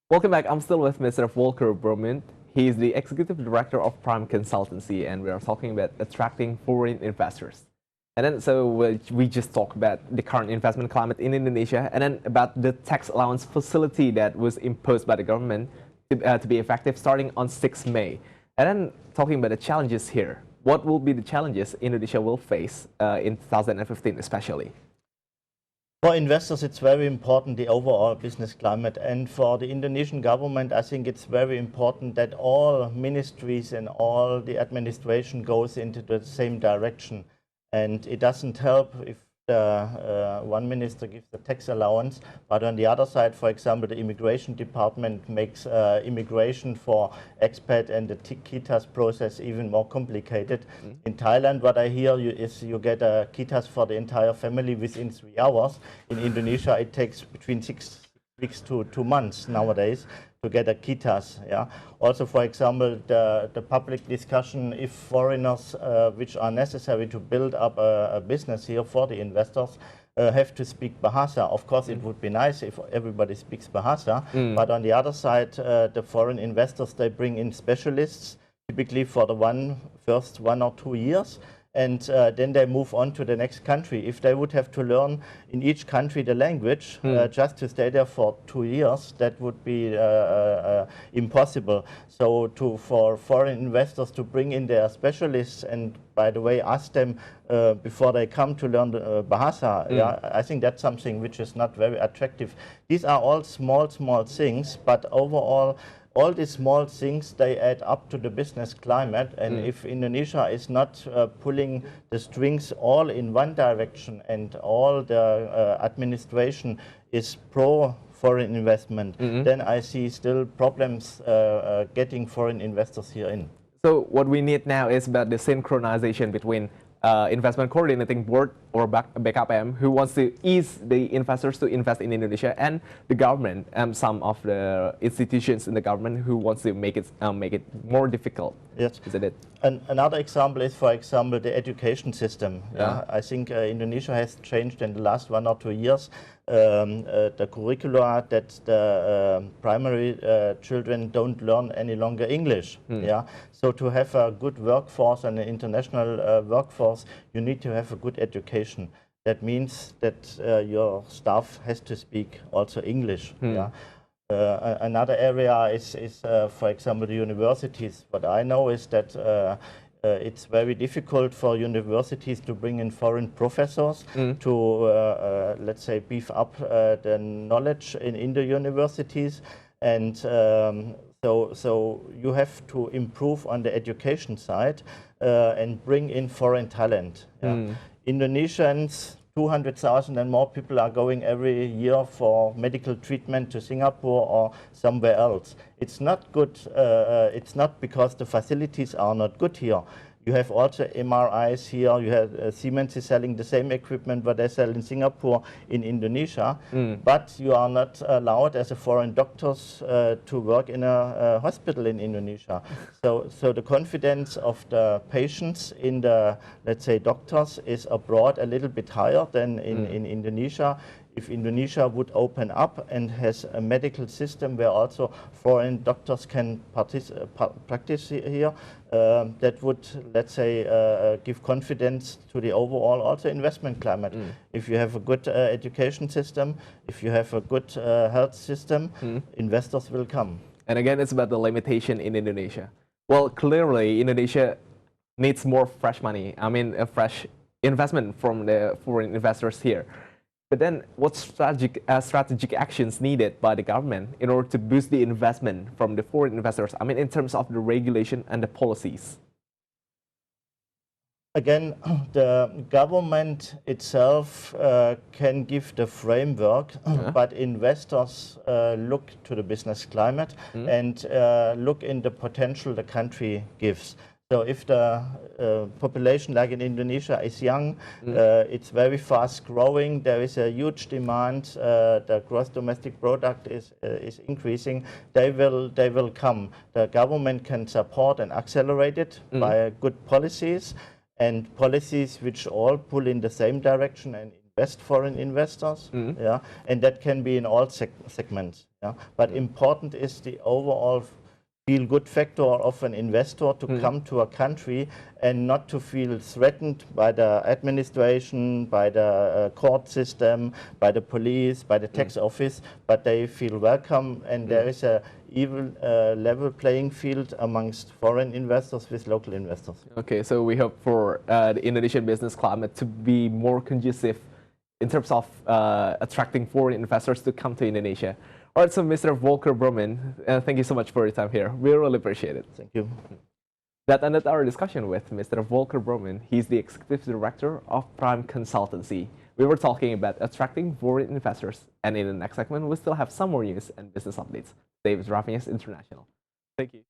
Welcome back. I'm still with Mr. Volker Bromund. He is the Executive Director of Prime Consultancy, and we are talking about attracting foreign investors. And then, we just talked about the current investment climate in Indonesia, and then about the tax allowance facility that was imposed by the government to be effective starting on 6 May. And then, talking about the challenges here, what will be the challenges Indonesia will face in 2015 especially? For investors, it's very important, the overall business climate. And for the Indonesian government, I think it's very important that all ministries and all the administration goes into the same direction. And it doesn't help if one minister gives the tax allowance, but on the other side, for example, the immigration department makes immigration for expat and the KITAS process even more complicated. In Thailand, what I hear is you get a KITAS for the entire family within 3 hours. In Indonesia, it takes between 6 weeks to 2 months nowadays to get a KITAS. Yeah. Also, for example, the public discussion if foreigners which are necessary to build up a business here for the investors have to speak Bahasa. Of course, it would be nice if everybody speaks Bahasa, but on the other side, the foreign investors, they bring in specialists, typically for the first 1 or 2 years. And then they move on to the next country. If they would have to learn in each country the language just to stay there for 2 years, that would be impossible. So for foreign investors to bring in their specialists and, by the way, ask them before they come to learn the Bahasa, yeah, I think that's something which is not very attractive. These are all small things, but overall, all these small things, they add up to the business climate. And if Indonesia is not pulling the strings all in one direction and all the administration is pro foreign investment, then I see still problems getting foreign investors here in. So what we need now is about the synchronization between Investment Coordinating Board or BKPM, who wants to ease the investors to invest in Indonesia, and the government, some of the institutions in the government who wants to make it more difficult. Yes. Isn't it? Another example is, for example, the education system. Yeah. I think Indonesia has changed in the last 1 or 2 years the curricula that the primary children don't learn any longer English. Yeah. So to have a good workforce and an international workforce, you need to have a good education. That means that your staff has to speak also English. Yeah. Another area is for example, the universities. What I know is that it's very difficult for universities to bring in foreign professors to, let's say, beef up the knowledge in the universities. And so you have to improve on the education side and bring in foreign talent. Yeah. Indonesians, 200,000 and more people are going every year for medical treatment to Singapore or somewhere else. It's not good. It's not because the facilities are not good here. You have also MRIs here. You have Siemens is selling the same equipment what they sell in Singapore in Indonesia, but you are not allowed as a foreign doctors to work in a hospital in Indonesia. So the confidence of the patients in the, let's say, doctors is abroad a little bit higher than in Indonesia. If Indonesia would open up and has a medical system where also foreign doctors can practice here, that would, let's say, give confidence to the overall also investment climate. If you have a good education system, if you have a good health system, investors will come. And again, it's about the limitation in Indonesia. Well, clearly, Indonesia needs more fresh money. I mean, a fresh investment from the foreign investors here. But then, what strategic actions needed by the government in order to boost the investment from the foreign investors? I mean, in terms of the regulation and the policies. Again, the government itself can give the framework, but investors look to the business climate and look in the potential the country gives. So if the population, like in Indonesia, is young, it's very fast growing, there is a huge demand, the gross domestic product is increasing, they will come. The government can support and accelerate it by good policies, and policies which all pull in the same direction and invest foreign investors. Yeah, and that can be in all segments. Yeah? But important is the overall feel-good factor of an investor to come to a country and not to feel threatened by the administration, by the court system, by the police, by the tax office, but they feel welcome, and there is a even level playing field amongst foreign investors with local investors. Okay, so we hope for the Indonesian business climate to be more conducive in terms of attracting foreign investors to come to Indonesia. All right, so Mr. Volker Bromund, thank you so much for your time here. We really appreciate it. Thank you. That ended our discussion with Mr. Volker Bromund. He's the Executive Director of Prime Consultancy. We were talking about attracting foreign investors, and in the next segment, we still have some more news and business updates. Stay with Revenews International. Thank you.